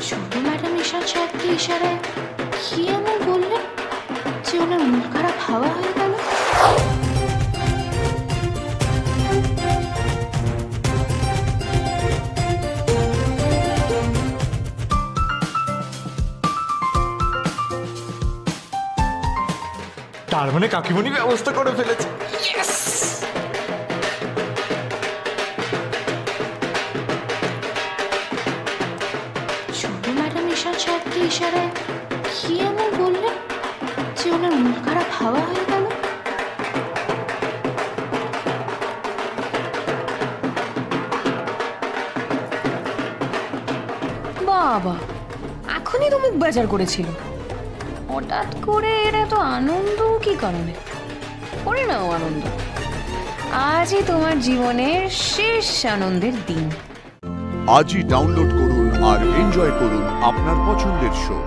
ছোট ম্যাডাম ঈশান সাহেবকে ইশারায় কি এমন বললেন যে ওনার মন খারাপ হাওয়া হয়ে গেল? তার মানে কাকিমণি ব্যবস্থা করে ফেলেছে। ছোট ম্যাডাম ঈশান সাহেবকে ইশারায় কি এমন বললেন যে ওনার মন খারাপ হাওয়া হয়ে গেল? বাবা, এখনই তো মুখ বেজার করেছিল। হঠাৎ করে এর এত আনন্দ কি কারণে? করে নাও আনন্দ। আজই তোমার জীবনের শেষ আনন্দের দিন। আজই ডাউনলোড করুন আর এনজয় করুন আপনার পছন্দের শো।